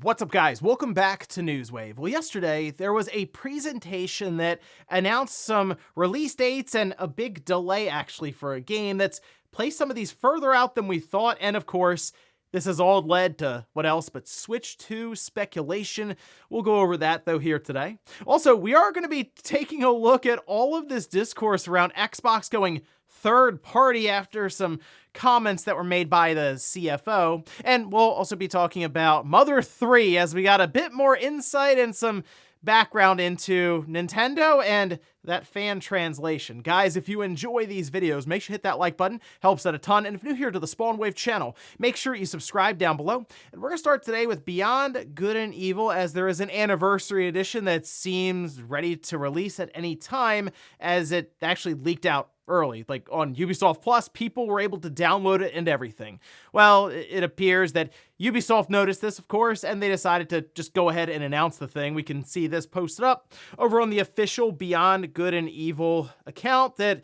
What's up, guys? Welcome back to Newswave. Well, yesterday there was a presentation that announced some release dates and a big delay actually for a game that's placed some of these further out than we thought. And of course, this has all led to what else but Switch 2 speculation. We'll go over that though here today. Also, we are going to be taking a look at all of this discourse around Xbox going third party after some comments that were made by the CFO. And we'll also be talking about Mother 3 as we got a bit more insight and some background into Nintendo and that fan translation. Guys, if you enjoy these videos, make sure to hit that like button. Helps out a ton. And if you're new here to the Spawnwave channel, make sure you subscribe down below. And we're going to start today with Beyond Good and Evil, as there is an anniversary edition that seems ready to release at any time, as it actually leaked out early. Like on Ubisoft Plus, people were able to download it and everything. Well, it appears that Ubisoft noticed this, of course, and they decided to just go ahead and announce the thing. We can see this posted up over on the official Beyond Good and Evil account that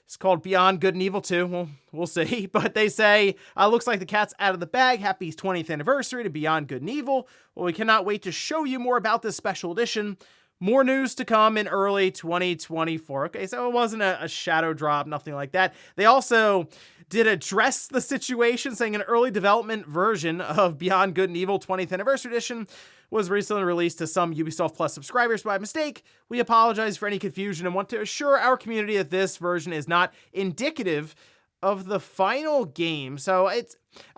is called Beyond Good and Evil 2. Well, we'll see. But they say, looks like the cat's out of the bag. Happy 20th anniversary to Beyond Good and Evil. Well, we cannot wait to show you more about this special edition. More news to come in early 2024. Okay, so it wasn't a shadow drop, nothing like that. They also did address the situation, saying an early development version of Beyond Good and Evil 20th Anniversary Edition was recently released to some Ubisoft Plus subscribers by mistake. We apologize for any confusion and want to assure our community that this version is not indicative of the final game. So it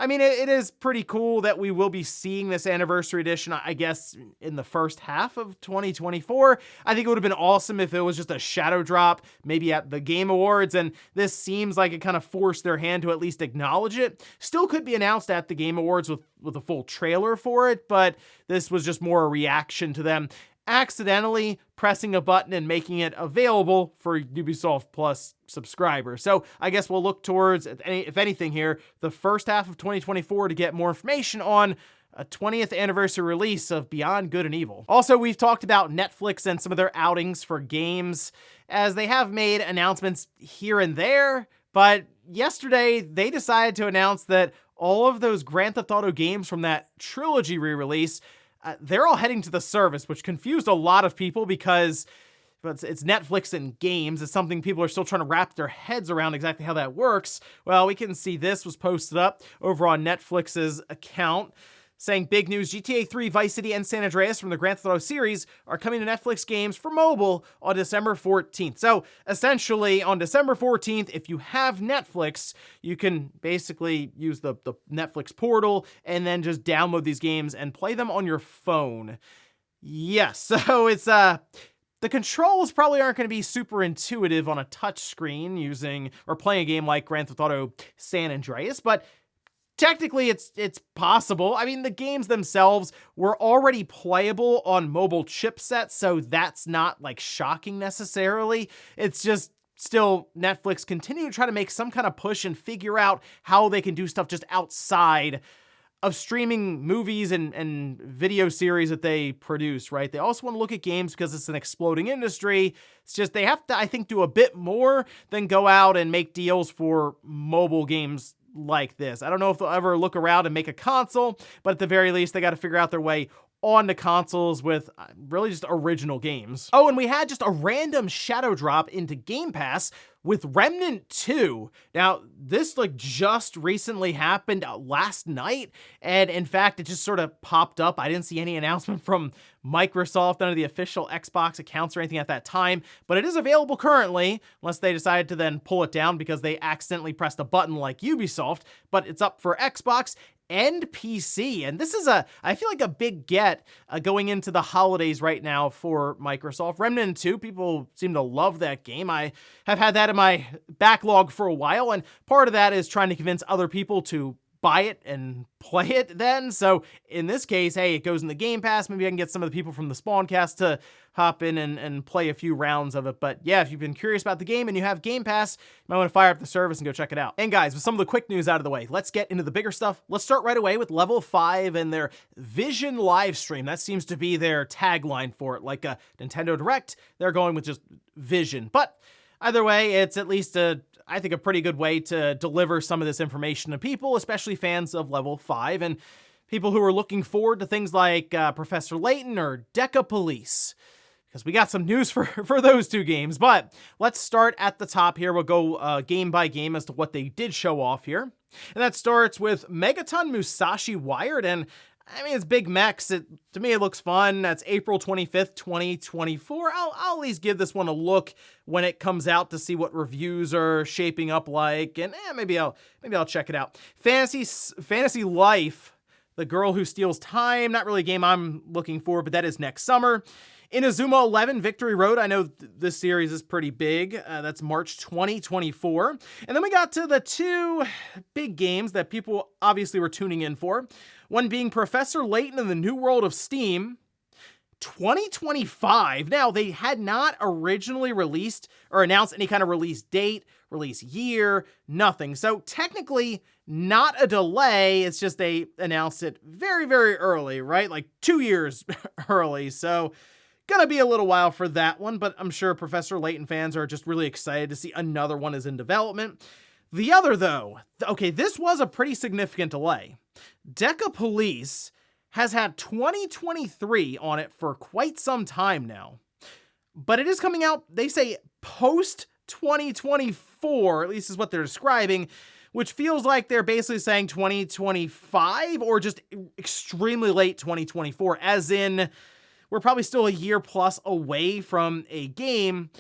is pretty cool that we will be seeing this anniversary edition, I guess, in the first half of 2024. I think it would have been awesome if it was just a shadow drop, maybe at the Game Awards, and this seems like it kind of forced their hand to at least acknowledge it. Still could be announced at the Game Awards with a full trailer for it, but this was just more a reaction to them accidentally pressing a button and making it available for Ubisoft Plus subscribers. So I guess we'll look towards, if anything here, the first half of 2024 to get more information on a 20th anniversary release of Beyond Good and Evil. Also, we've talked about Netflix and some of their outings for games, as they have made announcements here and there, but yesterday they decided to announce that all of those Grand Theft Auto games from that Trilogy re-release, they're all heading to the service, which confused a lot of people because it's Netflix and games. It's something people are still trying to wrap their heads around exactly how that works. Well, we can see this was posted up over on Netflix's account, saying big news: GTA 3, Vice City, and San Andreas from the Grand Theft Auto series are coming to Netflix games for mobile on December 14th. So essentially on December 14th, if you have Netflix, you can basically use the Netflix portal and then just download these games and play them on your phone. Yes, so it's the controls probably aren't going to be super intuitive on a touch screen using or playing a game like Grand Theft Auto San Andreas, but technically, it's possible. I mean, the games themselves were already playable on mobile chipsets, so that's not, like, shocking necessarily. It's just still Netflix continue to try to make some kind of push and figure out how they can do stuff just outside of streaming movies and video series that they produce, right? They also want to look at games because it's an exploding industry. It's just they have to, I think, do a bit more than go out and make deals for mobile games like this. I don't know if they'll ever look around and make a console, but at the very least, they got to figure out their way on the consoles with really just original games. Oh, and we had just a random shadow drop into Game Pass with Remnant 2. Now, this just recently happened last night, and in fact, it just sort of popped up. I didn't see any announcement from Microsoft under the official Xbox accounts or anything at that time, but it is available currently, unless they decided to then pull it down because they accidentally pressed a button like Ubisoft, but it's up for Xbox and PC. And this is I feel like a big get going into the holidays right now for Microsoft. Remnant 2, people seem to love that game. I have had that in my backlog for a while, and part of that is trying to convince other people to buy it and play it then. So in this case, hey, it goes in the Game Pass. Maybe I can get some of the people from the Spawncast to hop in and play a few rounds of it. But yeah, if you've been curious about the game and you have Game Pass, you might want to fire up the service and go check it out. And guys, with some of the quick news out of the way, let's get into the bigger stuff. Let's start right away with Level 5 and their Vision live stream. That seems to be their tagline for it. Like a Nintendo Direct, they're going with just Vision. But either way, it's at least I think a pretty good way to deliver some of this information to people, especially fans of Level 5. And people who are looking forward to things like Professor Layton or Deca Police, because we got some news for those two games. But let's start at the top here. We'll go game by game as to what they did show off here. And that starts with Megaton Musashi Wired, and I mean, it's big mechs. To me, it looks fun. That's April 25th, 2024. I'll at least give this one a look when it comes out to see what reviews are shaping up like, and maybe I'll check it out. Fantasy Life, The Girl Who Steals Time. Not really a game I'm looking for, but that is next summer. Inazuma 11 Victory Road. I know this series is pretty big. That's March 2024. And then we got to the two big games that people obviously were tuning in for. One being Professor Layton in the New World of Steam, 2025. Now, they had not originally released or announced any kind of release date, release year, nothing. So technically, not a delay. It's just they announced it very, very early, right? Like 2 years early. So gonna be a little while for that one, but I'm sure Professor Layton fans are just really excited to see another one is in development. The other, though, okay, this was a pretty significant delay. Deca Police has had 2023 on it for quite some time now, but it is coming out, they say, post 2024, at least is what they're describing, which feels like they're basically saying 2025 or just extremely late 2024, as in we're probably still a year plus away from a game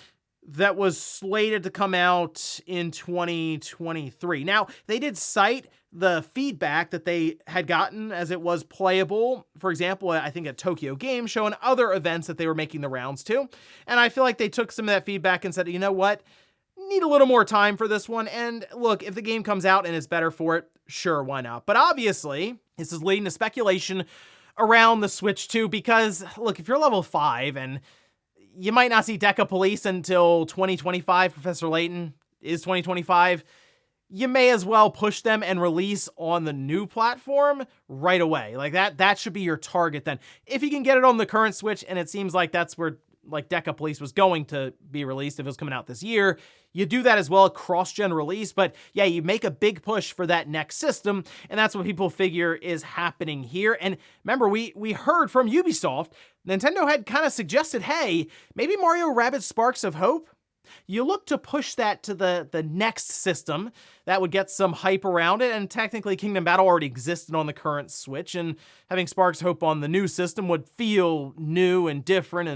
that was slated to come out in 2023. Now, they did cite the feedback that they had gotten as it was playable. For example, I think at Tokyo Game Show and other events that they were making the rounds to. And I feel like they took some of that feedback and said, you know what? Need a little more time for this one. And look, if the game comes out and is better for it, sure, why not? But obviously, this is leading to speculation around the Switch 2, because look, if you're level 5 and you might not see Deca Police until 2025, Professor Layton is 2025, you may as well push them and release on the new platform right away. Like that should be your target then. If you can get it on the current Switch, and it seems like that's where like Deca Police was going to be released if it was coming out this year, you do that as well, a cross-gen release. But yeah, you make a big push for that next system, and that's what people figure is happening here. And remember, we heard from Ubisoft, Nintendo had kind of suggested, hey, maybe Mario Rabbids Sparks of Hope, you look to push that to the next system. That would get some hype around it, and technically Kingdom Battle already existed on the current Switch, and having Sparks of Hope on the new system would feel new and different,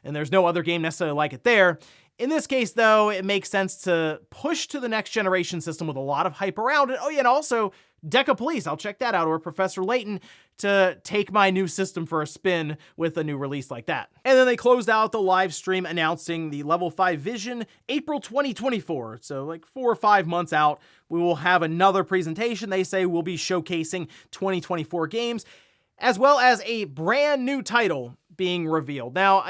and there's no other game necessarily like it there. In this case, though, it makes sense to push to the next generation system with a lot of hype around it. Oh yeah, and also Deca Police, I'll check that out, or Professor Layton, to take my new system for a spin with a new release like that. And then they closed out the live stream announcing the Level 5 Vision, April 2024. So like 4 or 5 months out, we will have another presentation. They say we'll be showcasing 2024 games, as well as a brand new title being revealed. Now,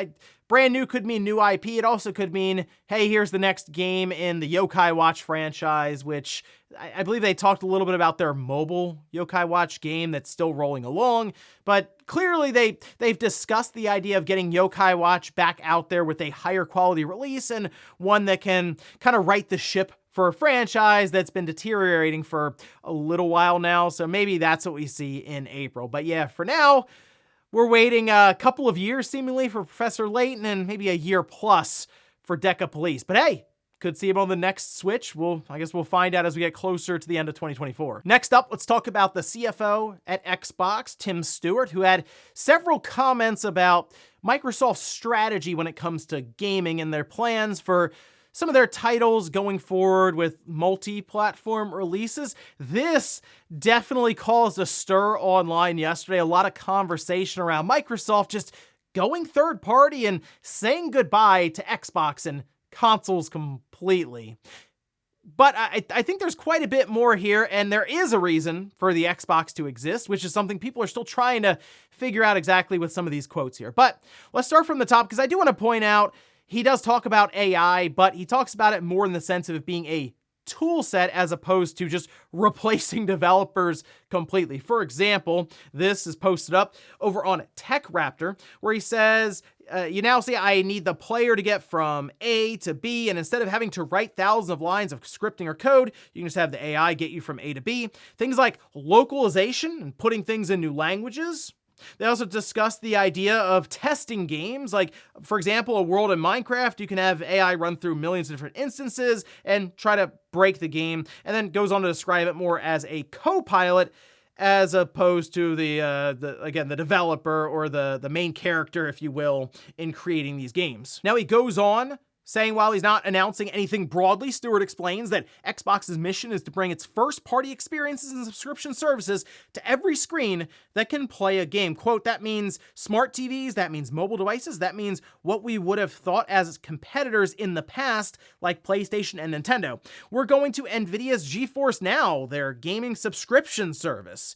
brand new could mean new IP. It also could mean, hey, here's the next game in the Yokai Watch franchise, which I believe they talked a little bit about their mobile Yokai Watch game that's still rolling along. But clearly they've discussed the idea of getting Yokai Watch back out there with a higher quality release, and one that can kind of right the ship for a franchise that's been deteriorating for a little while now. So maybe that's what we see in April. But yeah, for now, we're waiting a couple of years seemingly for Professor Layton, and maybe a year plus for Deca Police. But hey, could see him on the next Switch. I guess we'll find out as we get closer to the end of 2024. Next up, let's talk about the CFO at Xbox, Tim Stewart, who had several comments about Microsoft's strategy when it comes to gaming and their plans for some of their titles going forward with multi-platform releases. This definitely caused a stir online yesterday. A lot of conversation around Microsoft just going third party and saying goodbye to Xbox and consoles completely. But I think there's quite a bit more here, and there is a reason for the Xbox to exist, which is something people are still trying to figure out exactly with some of these quotes here. But let's start from the top, because I do want to point out he does talk about AI, but he talks about it more in the sense of it being a tool set as opposed to just replacing developers completely. For example, this is posted up over on TechRaptor, where he says, you now see I need the player to get from A to B, and instead of having to write thousands of lines of scripting or code, you can just have the AI get you from A to B. Things like localization and putting things in new languages. They also discussed the idea of testing games, like, for example, a world in Minecraft. You can have AI run through millions of different instances and try to break the game, and then goes on to describe it more as a co-pilot as opposed to the developer or the main character, if you will, in creating these games. Now he goes on saying while he's not announcing anything broadly, Stewart explains that Xbox's mission is to bring its first-party experiences and subscription services to every screen that can play a game. Quote, that means smart TVs, that means mobile devices, that means what we would have thought as competitors in the past, like PlayStation and Nintendo. We're going to NVIDIA's GeForce Now, their gaming subscription service.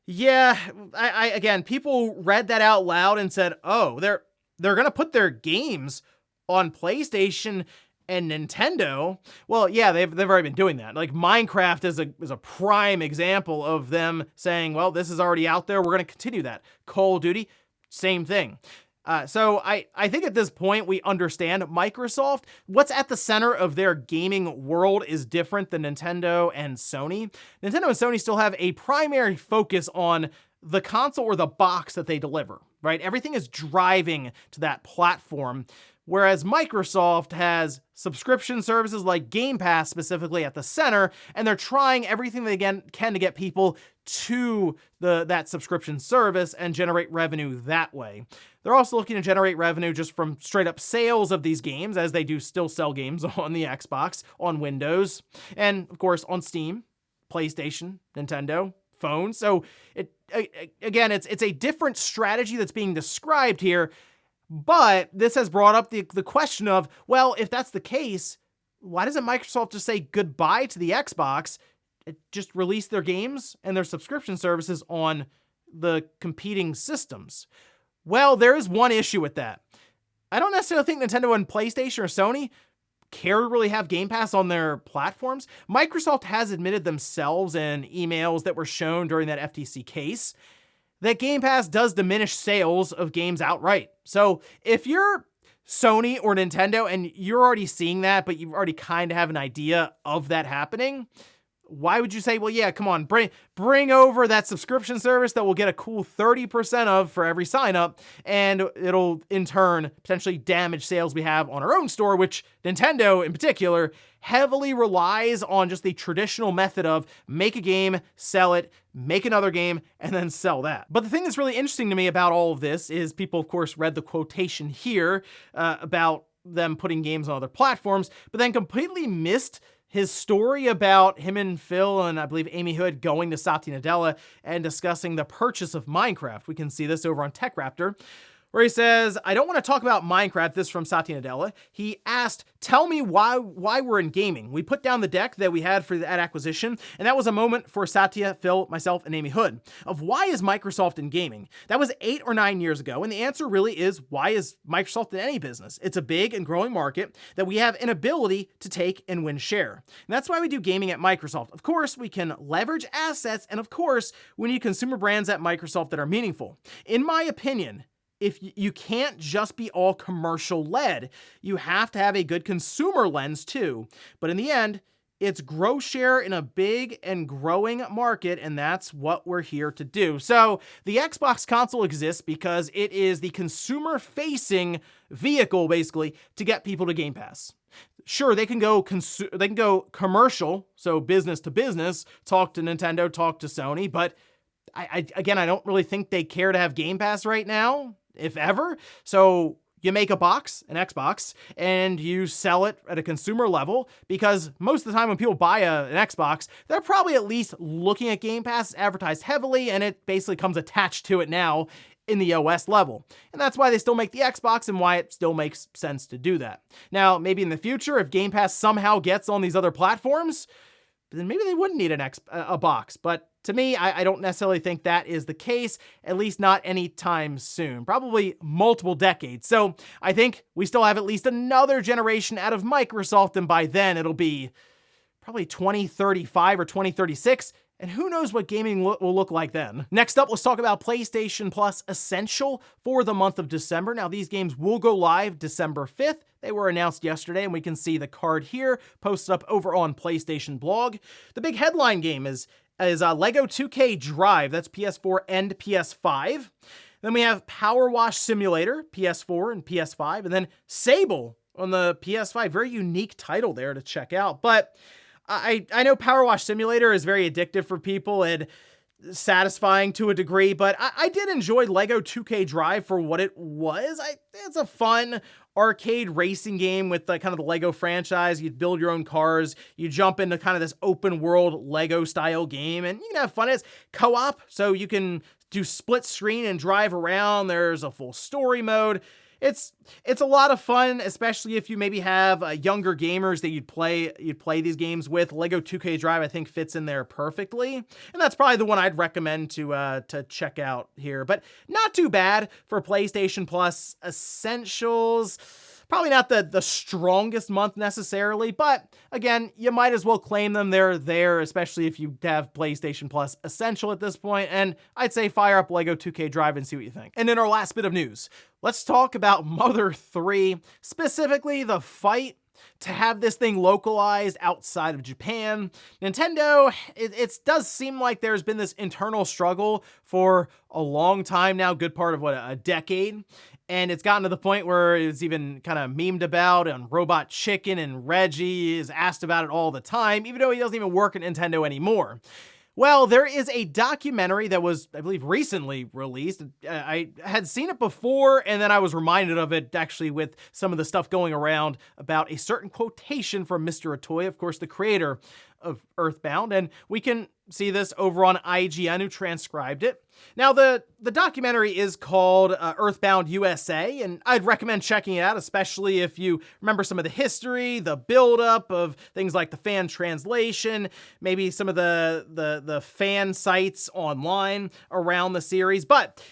Yeah, again, people read that out loud and said, oh, they're gonna put their games on PlayStation and Nintendo. Well, yeah, they've already been doing that. Like Minecraft is a prime example of them saying, well, this is already out there, we're going to continue that. Call of Duty, same thing. So I think at this point we understand Microsoft. What's at the center of their gaming world is different than Nintendo and Sony. Nintendo and Sony still have a primary focus on the console or the box that they deliver, right? Everything is driving to that platform. Whereas Microsoft has subscription services like Game Pass specifically at the center, and they're trying everything they can to get people to that subscription service and generate revenue that way. They're also looking to generate revenue just from straight up sales of these games, as they do still sell games on the Xbox, on Windows, and of course on Steam, PlayStation, Nintendo, phones. So again, it's a different strategy that's being described here. But this has brought up the question of, well, if that's the case, why doesn't Microsoft just say goodbye to the Xbox, just release their games and their subscription services on the competing systems? Well, there is one issue with that. I don't necessarily think Nintendo and PlayStation or Sony care to really have Game Pass on their platforms. Microsoft has admitted themselves in emails that were shown during that FTC case that Game Pass does diminish sales of games outright. So if you're Sony or Nintendo and you're already seeing that, but you already kind of have an idea of that happening, why would you say, well, yeah, come on, bring over that subscription service that we'll get a cool 30% of for every sign up, and it'll in turn potentially damage sales we have on our own store, which Nintendo in particular heavily relies on just the traditional method of make a game, sell it, make another game, and then sell that. But the thing that's really interesting to me about all of this is people, of course, read the quotation here about them putting games on other platforms, but then completely missed his story about him and Phil and I believe Amy Hood going to Satya Nadella and discussing the purchase of Minecraft. We can see this over on TechRaptor, where he says, I don't want to talk about Minecraft, this from Satya Nadella. He asked, tell me why we're in gaming. We put down the deck that we had for that acquisition, and that was a moment for Satya, Phil, myself, and Amy Hood of why is Microsoft in gaming? That was 8 or 9 years ago, and the answer really is, why is Microsoft in any business? It's a big and growing market that we have an ability to take and win share. And that's why we do gaming at Microsoft. Of course, we can leverage assets, and of course, we need consumer brands at Microsoft that are meaningful. In my opinion, if you can't just be all commercial led, you have to have a good consumer lens too. But in the end, it's grow share in a big and growing market, and that's what we're here to do. So the Xbox console exists because it is the consumer-facing vehicle, basically, to get people to Game Pass. Sure, they can go commercial, so business to business, talk to Nintendo, talk to Sony, but I don't really think they care to have Game Pass right now, if ever. So you make a box, an Xbox, and you sell it at a consumer level, because most of the time when people buy an Xbox, they're probably at least looking at Game Pass advertised heavily, and it basically comes attached to it now in the OS level. And that's why they still make the Xbox and why it still makes sense to do that. Now, maybe in the future, if Game Pass somehow gets on these other platforms, then maybe they wouldn't need a box. But to me, I don't necessarily think that is the case, at least not anytime soon, probably multiple decades. So I think we still have at least another generation out of Microsoft, and by then it'll be probably 2035 or 2036. And who knows what gaming will look like then. Next up, let's talk about PlayStation Plus Essential for the month of December. Now, these games will go live December 5th. They were announced yesterday, and we can see the card here posted up over on PlayStation Blog. The big headline game is Lego 2K Drive. That's PS4 and PS5. Then we have Power Wash Simulator, PS4 and PS5. And then Sable on the PS5. Very unique title there to check out. But I know Power Wash Simulator is very addictive for people and satisfying to a degree, but I did enjoy Lego 2K Drive for what it was. It's a fun arcade racing game with the kind of the Lego franchise. You build your own cars, you jump into kind of this open world Lego style game, and you can have fun. It's co-op, so you can do split screen and drive around. There's a full story mode. It's a lot of fun, especially if you maybe have younger gamers that you'd play these games with. Lego 2K Drive, I think, fits in there perfectly, and that's probably the one I'd recommend to check out here. But not too bad for PlayStation Plus Essentials. Probably not the strongest month necessarily, but again, you might as well claim them. They're there, especially if you have PlayStation Plus Essential at this point, and I'd say fire up Lego 2K Drive and see what you think. And in our last bit of news, let's talk about Mother 3, specifically the fight to have this thing localized outside of Japan. Nintendo, it does seem like there's been this internal struggle for a long time now, good part of a decade. And it's gotten to the point where it's even kind of memed about, and Robot Chicken and Reggie is asked about it all the time, even though he doesn't even work at Nintendo anymore. Well, there is a documentary that was, I believe, recently released. I had seen it before, and then I was reminded of it actually with some of the stuff going around about a certain quotation from Mr. Itoy, of course, the creator of Earthbound, and we can see this over on IGN, who transcribed it. Now, the documentary is called Earthbound USA, and I'd recommend checking it out, especially if you remember some of the history, the buildup of things like the fan translation, maybe some of the fan sites online around the series. But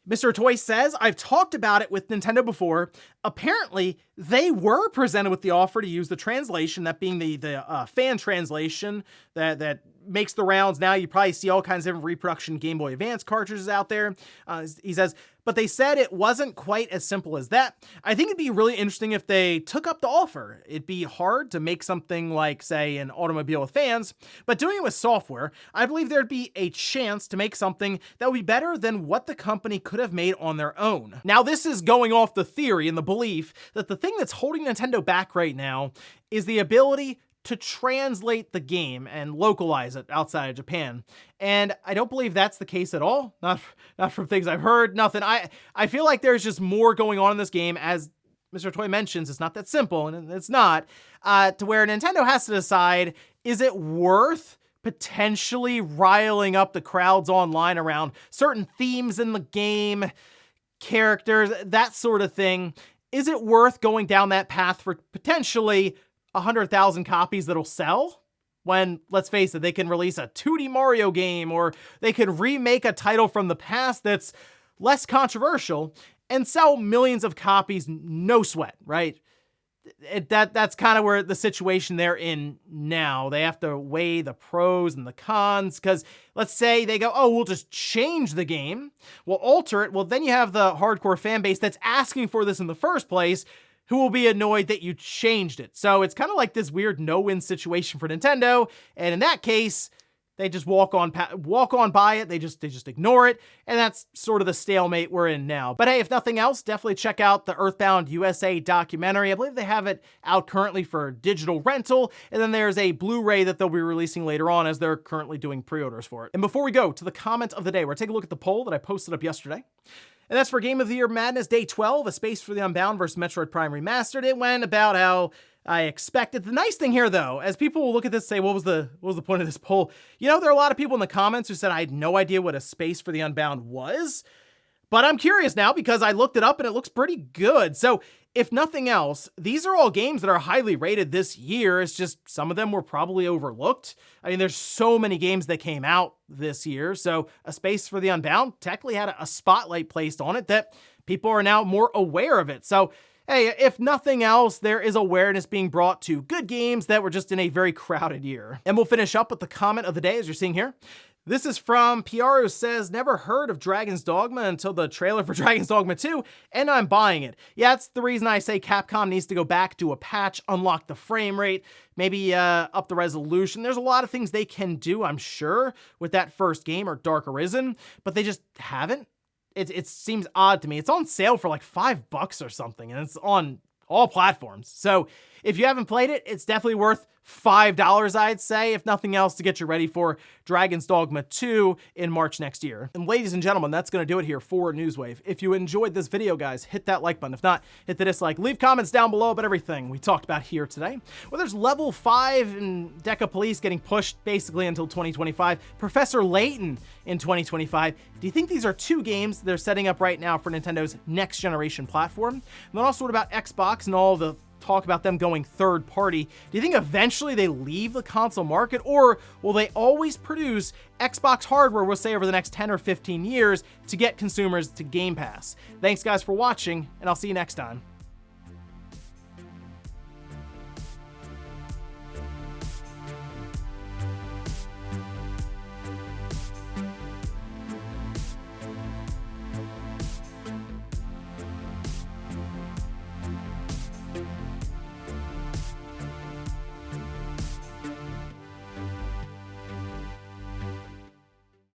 Mr. Toy says, I've talked about it with Nintendo before. Apparently, they were presented with the offer to use the translation, that being the fan translation that makes the rounds now. You probably see all kinds of different reproduction Game Boy Advance cartridges out there. He says, but they said it wasn't quite as simple as that. I think it'd be really interesting if they took up the offer. It'd be hard to make something like, say, an automobile with fans, but doing it with software, I believe there'd be a chance to make something that would be better than what the company could have made on their own. Now, this is going off the theory and the belief that the thing that's holding Nintendo back right now is the ability to translate the game and localize it outside of Japan. And I don't believe that's the case at all. Not from things I've heard, nothing. I feel like there's just more going on in this game. As Mr. Toy mentions, it's not that simple, and it's not, to where Nintendo has to decide, is it worth potentially riling up the crowds online around certain themes in the game, characters, that sort of thing? Is it worth going down that path for potentially 100,000 copies that'll sell? When, let's face it, they can release a 2D Mario game, or they could remake a title from the past that's less controversial and sell millions of copies, no sweat, right? That's kind of where the situation they're in now. They have to weigh the pros and the cons, because let's say they go, oh, we'll just change the game, we'll alter it. Well, then you have the hardcore fan base that's asking for this in the first place, who will be annoyed that you changed it. So it's kind of like this weird no-win situation for Nintendo. And in that case, they just walk on by it. They just ignore it. And that's sort of the stalemate we're in now. But hey, if nothing else, definitely check out the Earthbound USA documentary. I believe they have it out currently for digital rental. And then there's a Blu-ray that they'll be releasing later on, as they're currently doing pre-orders for it. And before we go to the comment of the day, we're taking a look at the poll that I posted up yesterday. And that's for Game of the Year Madness Day 12, A Space for the Unbound versus Metroid Prime Remastered. It went about how I expected. The nice thing here, though, as people will look at this and say, what was the point of this poll? You know, there are a lot of people in the comments who said I had no idea what A Space for the Unbound was. But I'm curious now, because I looked it up and it looks pretty good. So if nothing else, these are all games that are highly rated this year. It's just some of them were probably overlooked. I mean, there's so many games that came out this year. So A Space for the Unbound technically had a spotlight placed on it that people are now more aware of it. So hey, if nothing else, there is awareness being brought to good games that were just in a very crowded year. And we'll finish up with the comment of the day, as you're seeing here. This is from PR, who says, never heard of Dragon's Dogma until the trailer for Dragon's Dogma 2, and I'm buying it. Yeah, that's the reason I say Capcom needs to go back, do a patch, unlock the frame rate, maybe up the resolution. There's a lot of things they can do, I'm sure, with that first game, or Dark Arisen, but they just haven't. It seems odd to me. It's on sale for like $5 or something, and it's on all platforms. So if you haven't played it, it's definitely worth $5, I'd say, if nothing else, to get you ready for Dragon's Dogma 2 in March next year. And ladies and gentlemen, that's going to do it here for Newswave. If you enjoyed this video, guys, hit that like button. If not, hit the dislike. Leave comments down below about everything we talked about here today. Whether it's Level 5 and Deca Police getting pushed basically until 2025, Professor Layton in 2025, do you think these are two games they're setting up right now for Nintendo's next generation platform? And then also, what about Xbox and all the talk about them going third party? Do you think eventually they leave the console market, or will they always produce Xbox hardware, we'll say over the next 10 or 15 years, to get consumers to Game Pass? Thanks guys for watching, and I'll see you next time.